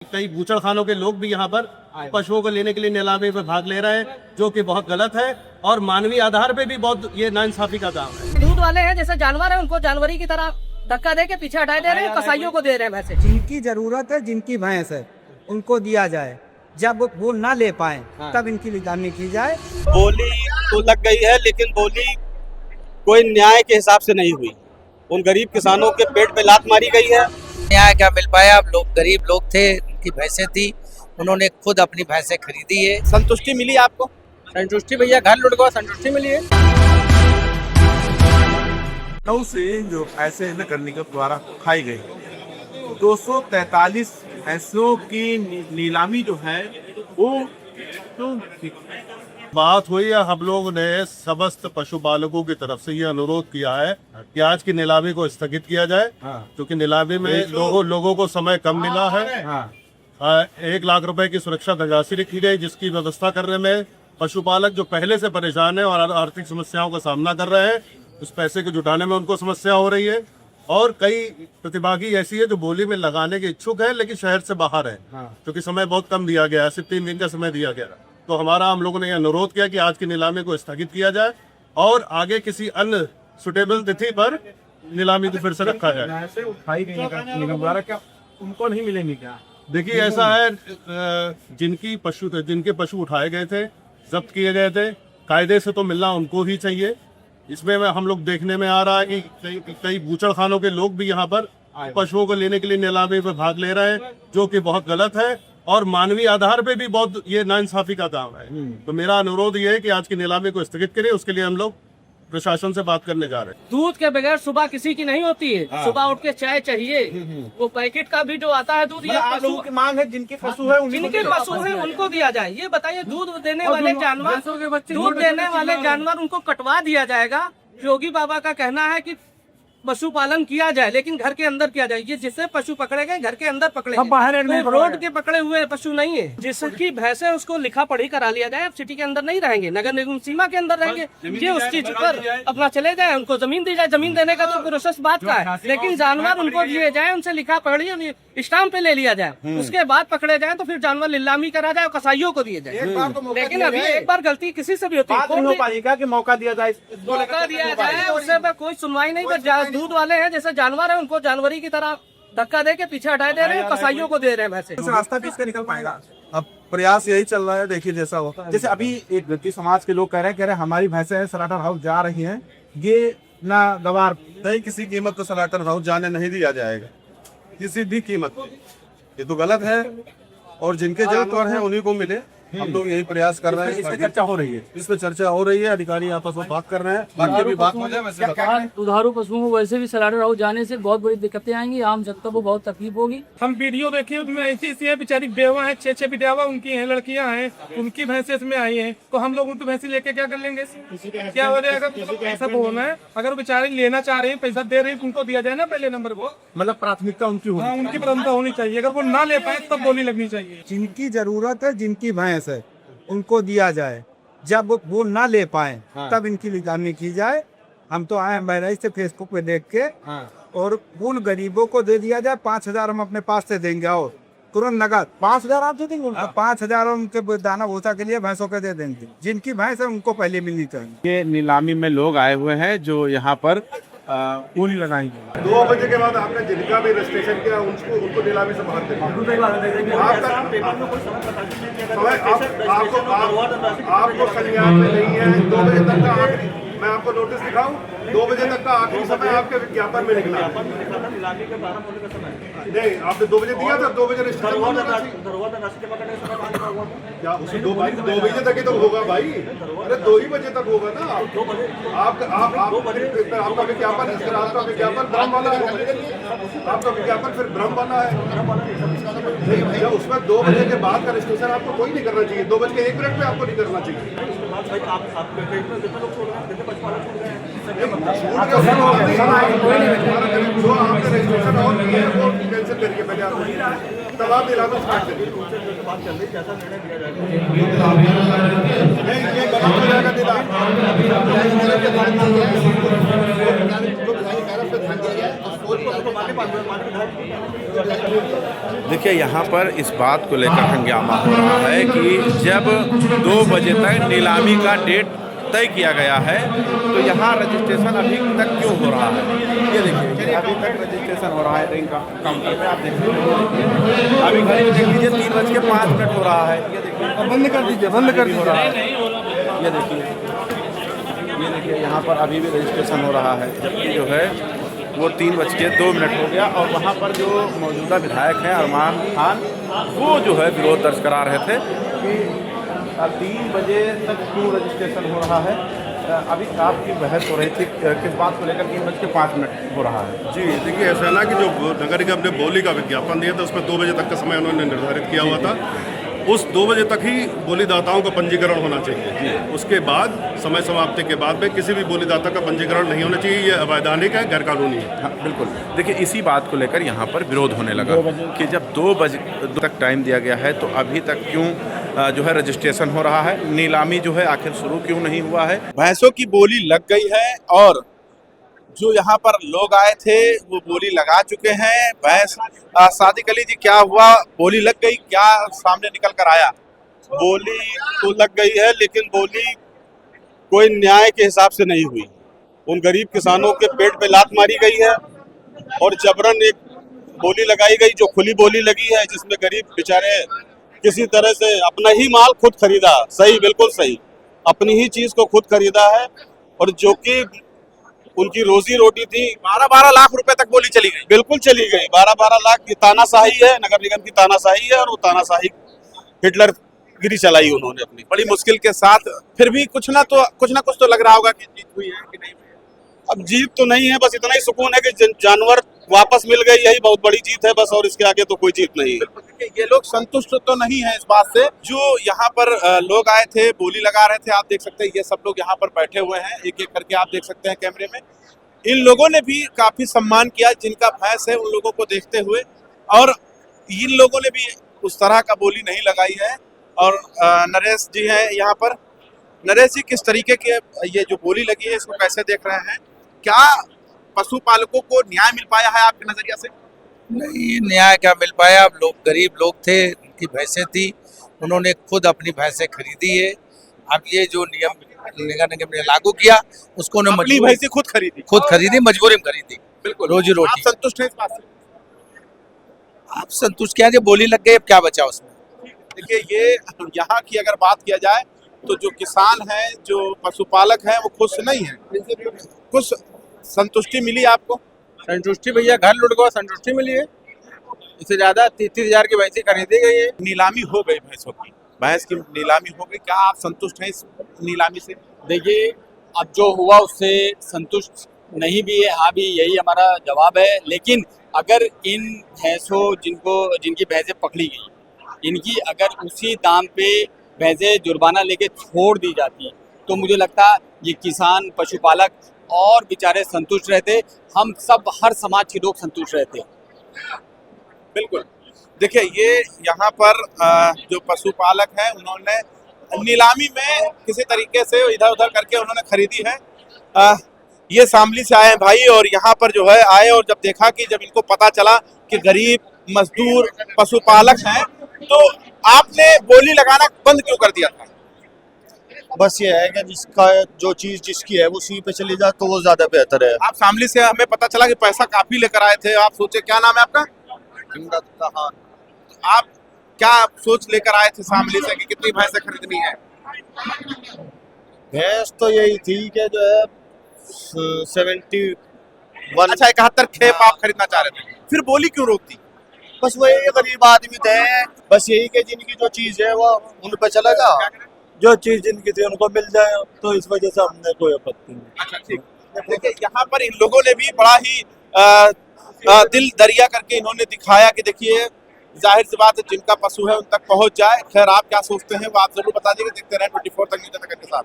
कई बूचड़खानों के लोग भी यहाँ पर पशुओं को लेने के लिए नीलामी में भाग ले रहे हैं, जो कि बहुत गलत है और मानवीय आधार पे भी बहुत ये नाइंसाफी का काम है। दूध वाले हैं जैसे जानवर है, उनको जानवरी की तरह धक्का दे के पीछे हटा दे रहे हैं, कसाईयों को दे रहे हैं वैसे। जिनकी जरूरत है, जिनकी भैंस है, उनको दिया जाए। जब वो ना ले पाए तब इनकी निगरानी की जाए। बोली तो लग गई है, लेकिन बोली कोई न्याय के हिसाब से नहीं हुई। उन गरीब किसानों के पेट पे लात मारी गई है। न्याय क्या मिल पाया? अब लोग गरीब लोग थे, उनकी भैंसें थी, उन्होंने खुद अपनी भैंसें खरीदी है। संतुष्टि मिली आपको? संतुष्टि भैया, घर लुट गया, संतुष्टि मिली है। नौ से जो पैसे न करने के द्वारा खाई गई 243 भैंसों की नीलामी जो है वो बात हुई है, हम लोग ने समस्त पशुपालकों की तरफ से ये अनुरोध किया है कि आज की नीलामी को स्थगित किया जाए, क्योंकि नीलामी में लोगों को समय कम मिला है। 1 लाख रुपए की सुरक्षा धनराशि रखी गई, जिसकी व्यवस्था करने में पशुपालक जो पहले से परेशान है और आर्थिक समस्याओं का सामना कर रहे हैं, उस पैसे को जुटाने में उनको समस्या हो रही है। और कई प्रतिभागी ऐसी है जो बोली में लगाने के इच्छुक है, लेकिन शहर से बाहर है, क्योंकि समय बहुत कम दिया गया है, सिर्फ 3 दिन का समय दिया गया। तो हम लोगों ने यह अनुरोध किया कि आज की नीलामी को स्थगित किया जाए और आगे किसी अन्य सुटेबल तिथि पर नीलामी को फिर से रखा जाए। उठाई गई निगम द्वारा, क्या उनको नहीं मिलेंगे क्या? देखिए, ऐसा है, जिनके पशु उठाए गए थे, जब्त किए गए थे, कायदे से तो मिलना उनको ही चाहिए। इसमें हम लोग देखने में आ रहा है कि कई बूचड़खानों के लोग भी यहाँ पर पशुओं को लेने के लिए नीलामी में भाग ले रहे हैं, जो कि बहुत गलत है और मानवीय आधार पे भी बहुत ये नाइंसाफी का काम है। तो मेरा अनुरोध ये है कि आज की नीलामी को स्थगित करें। उसके लिए हम लोग प्रशासन से बात करने जा रहे हैं। दूध के बगैर सुबह किसी की नहीं होती है। सुबह उठ के चाय चाहिए। वो पैकेट का भी जो आता है दूध, ये आप लोगों की मांग है जिनके पशु है जिनके पशु है उनको दिया जाए। ये बताइए, दूध देने वाले जानवर उनको कटवा दिया जाएगा। योगी बाबा का कहना है कि पशुपालन किया जाए, लेकिन घर के अंदर किया जाए। ये जिससे पशु पकड़े गए घर के अंदर पकड़े गए, तो रोड के पकड़े हुए पशु नहीं है। जिसकी भैंस है उसको लिखा पढ़ी करा लिया जाए। अब सिटी के अंदर नहीं रहेंगे, नगर निगम सीमा के अंदर रहेंगे। ये उस चीज पर अपना चले जाए, उनको जमीन दी जाए। जमीन देने का तो प्रोसेस बात का है, लेकिन जानवर उनको दिए जाए, उनसे लिखा पढ़ी स्टाम्प पे ले लिया जाए। उसके बाद पकड़े जाए तो फिर जानवर नीलामी करा जाए और कसाईयों को दिए जाए। लेकिन अभी एक बार गलती किसी से भी होती है, कि मौका दिया जाए, मौका दिया जाए, उससे कोई सुनवाई नहीं। बस दूध वाले हैं जैसे जानवर है, उनको जानवरी की तरह धक्का दे के पीछे हटा दे रहे हैं, कसाईयों को दे रहे हैं वैसे। रास्ता किसका निकल पाएगा? अब प्रयास यही चल रहा है, देखिए जैसा होता है। जैसे अभी एक व्यक्ति समाज के लोग कह रहे हैं हमारी भैंसें सलाटर हाउस जा रही हैं, ये ना गवार नहीं, किसी कीमत तो सलाटर हाउस जाने नहीं दिया जाएगा, किसी भी कीमत पे। ये तो गलत है और जिनके जानवर हैं उन्हीं को मिले। हम लोग यही प्रयास कर रहे हैं। इस पे चर्चा हो रही है, इस पे चर्चा हो रही है, अधिकारी आपस में बात कर रहे हैं। बाकी भी बात हो जाए वैसे बता। दुधारू पशुओं को वैसे भी सलाटर हाउस जाने से बहुत बड़ी दिक्कतें आएंगी, आम जनता को बहुत तकलीफ होगी। हम वीडियो देखे उसमें ऐसी है, बेचारी बेवा है, 6 विधवा उनकी हैं, लड़कियां हैं, उनकी भैंसें इसमें आई हैं। तो हम लोग उनको भैंसी लेके क्या कर लेंगे? क्या हो जाएगा? ऐसा बोलना है, अगर बेचारी लेना चाह रही है, पैसा दे रही है, उनको दिया जाए ना पहले नंबर को। मतलब प्राथमिकता उनकी हो। हाँ, उनकी प्राथमिकता होनी चाहिए। अगर वो ना ले पाए तब बोली लगनी चाहिए। जिनकी जरूरत है, जिनकी भैंस है, उनको दिया जाए। जब वो ना ले पाए तब इनकी निगरानी की जाए। हम तो आए बहराइच से फेसबुक पे देख के, और उन गरीबों को दे दिया जाए। 5,000 हम अपने पास से देंगे और तुरंत नगद 5,000 आप दे देंगे? 5,000 उनके दाना भूसा के लिए भैंसों के दे देंगे। जिनकी भैंस है उनको पहले मिलनी चाहिए। ये नीलामी में लोग आए हुए हैं जो यहाँ पर पूरी लगाएंगे। 2 बजे के बाद आपने जिनका भी रजिस्ट्रेशन किया उनको नीलामी से बाहर देंगे। आपको संज्ञान में नहीं है। 2 बजे तक का आखिरी, मैं आपको नोटिस दिखाऊं, 2 बजे तक का आखिरी समय आपके विज्ञापन में निकला। नहीं, आपने 2 बजे दिया था, 2 बजे रजिस्ट्रेशन क्या उसी 2 बजे तक ही तो होगा भाई। अरे 2 ही बजे तक होगा ना। आपका विज्ञापन, आपका विज्ञापन भ्रम वाला है। आपका विज्ञापन फिर भ्रम वाला है। नहीं भैया, उसमें 2 बजे के बाद का रजिस्ट्रेशन आपको कोई नहीं करना चाहिए। 2:01 पे आपको नहीं करना चाहिए। जो आपने रजिस्ट्रेशन और किया है वो कैंसिल करिए पहले आप, तब आप नीलामी स्टार्ट करिए। नहीं, ये गलत हो जाएगा नीलामी। देखिए यहाँ पर इस बात को लेकर हंगामा हो रहा है कि जब 2 बजे तक नीलामी का डेट तय किया गया है तो यहाँ रजिस्ट्रेशन अभी तक क्यों हो रहा है। ये देखिए अभी तक रजिस्ट्रेशन हो रहा है रिंग का काउंटर पे, आप देख लीजिए अभी घड़ी देख लीजिए 3:05 हो रहा है। ये देखिए बंद कर दीजिए, बंद कर हो रहा है। ये देखिए यहाँ पर अभी भी रजिस्ट्रेशन हो रहा है, जबकि जो है वो 3:02 हो गया और वहाँ पर जो मौजूदा विधायक हैं अरमान खान वो जो है विरोध दर्ज करा रहे थे कि 3 बजे तक क्यों रजिस्ट्रेशन हो रहा है। अभी आपकी बहस हो रही थी किस बात को लेकर 3:05 हो रहा है। जी देखिए, ऐसा है ना कि जो नगर निगम ने बोली का विज्ञापन दिया था उसमें 2 बजे तक का समय उन्होंने निर्धारित किया हुआ था। उस 2 बजे तक ही बोलीदाताओं का पंजीकरण होना चाहिए। उसके बाद समय समाप्ति के बाद में किसी भी बोलीदाता का पंजीकरण नहीं होना चाहिए। ये अवैधानिक है, गैर कानूनी है। हाँ बिल्कुल। देखिए इसी बात को लेकर यहाँ पर विरोध होने लगा कि जब 2 बजे तक टाइम दिया गया है तो अभी तक क्यों जो है रजिस्ट्रेशन हो रहा है, नीलामी जो है आखिर शुरू क्यों नहीं हुआ है। भैंसों की बोली लग गई है और जो यहाँ पर लोग आए थे वो बोली लगा चुके हैं। भैंस सादिक अली जी, क्या हुआ, बोली लग गई, क्या सामने निकल कर आया? बोली तो लग गई है, लेकिन बोली कोई न्याय के हिसाब से नहीं हुई। उन गरीब किसानों के पेट पे लात मारी गई है और जबरन एक बोली लगाई गई जो खुली बोली लगी है, जिसमें गरीब बेचारे किसी तरह से अपना ही माल खुद खरीदा। सही, बिल्कुल सही, अपनी ही चीज को खुद खरीदा है और जो कि उनकी रोजी रोटी थी। 12-12 लाख रुपए तक बोली चली गई। बिल्कुल चली गई। 12-12 लाख की तानाशाही है, नगर निगम की तानाशाही है और वो तानाशाही हिटलर गिरी चलाई उन्होंने अपनी बड़ी मुश्किल के साथ। फिर भी कुछ ना कुछ तो लग रहा होगा कि जीत हुई है कि नहीं। अब जीत तो नहीं है, बस इतना ही सुकून है कि जानवर वापस मिल गए, यही बहुत बड़ी जीत है बस, और इसके आगे तो कोई जीत नहीं है। ये लोग संतुष्ट तो नहीं है इस बात से। जो यहाँ पर लोग आए थे बोली लगा रहे थे, आप देख सकते हैं ये सब लोग यहाँ पर बैठे हुए हैं, एक एक करके आप देख सकते हैं कैमरे में। इन लोगों ने भी काफी सम्मान किया जिनका भैंस है उन लोगों को देखते हुए, और इन लोगों ने भी उस तरह का बोली नहीं लगाई है। और नरेश जी हैं यहाँ पर। नरेश जी, किस तरीके के ये जो बोली लगी है इसको कैसे देख रहे हैं? क्या पशुपालकों को न्याय मिल पाया है आपके नजरिया से? नहीं, न्याय क्या मिल पाया। अब लोग गरीब लोग थे, उनकी भैंसें थी, उन्होंने खुद अपनी भैंसें खरीदी है। अब ये जो नियम नगर निगम ने लागू किया उसको उन्होंने अपनी भैंसें खुद खरीदी, मजबूरी में खरीदी। बिल्कुल। रोजी रोटी। आप संतुष्ट हैं इस बात से? आप संतुष्ट क्या, जो बोली लग गई अब क्या बचा उसमें। देखिए ये यहाँ की अगर बात किया जाए तो जो किसान हैं, जो पशुपालक हैं, वो खुश नहीं है। कुछ संतुष्टि मिली आपको? संतुष्टि भैया, घर लुट गया, संतुष्टि मिली है। इससे ज्यादा 30,000 की भैंसी खरीदी गई है। नीलामी हो गई भैंसों की, भैंस की नीलामी हो गई, क्या आप संतुष्ट हैं इस नीलामी से? देखिए अब जो हुआ उससे संतुष्ट नहीं भी है, हाँ भी, यही हमारा जवाब है। लेकिन अगर इन भैंसों जिनकी भैंसें पकड़ी गई, इनकी अगर उसी दाम पे भैंसें जुर्माना लेके छोड़ दी जाती तो मुझे लगता ये किसान, पशुपालक और बेचारे संतुष्ट रहते। हम सब, हर समाज के लोग संतुष्ट रहते। बिल्कुल। देखिए ये यहाँ पर जो पशुपालक हैं उन्होंने नीलामी में किसी तरीके से इधर उधर करके उन्होंने खरीदी है। ये शामली से आए हैं भाई, और यहाँ पर जो है आए और जब देखा कि जब इनको पता चला कि गरीब मजदूर पशुपालक हैं, तो आपने बोली लगाना बंद क्यों कर दिया था? बस ये है कि जिसका जो चीज जिसकी है वो उसी पे चली जाए तो वो ज्यादा बेहतर है। आप शामली से, हमें पता चला कि पैसा काफी लेकर आए थे। आप सोचे, क्या नाम है आपका? आप क्या सोच लेकर आए थे शामली से कि कितनी भैंसें खरीदनी है? भैंस तो यही थी कि जो है 71। अच्छा, 71 खेप आप खरीदना चाह रहे थे, फिर बोली क्यों रोक दी? बस वही गरीब आदमी थे, बस यही कि जिनकी जो चीज है वो उन पे चलेगा, जो चीज जिनकी थी उनको मिल जाए, तो इस वजह से हमने कोई आपत्ति नहीं। अच्छा ठीक। देखिए यहाँ पर इन लोगों ने भी बड़ा ही दिल दरिया करके इन्होंने दिखाया कि देखिए जाहिर सी बात है जिनका पशु है उन तक पहुंच जाए। खैर आप क्या सोचते हैं वो आप जरूर बता दीजिए। देखते रहें 24 तक न्यूज़ के साथ।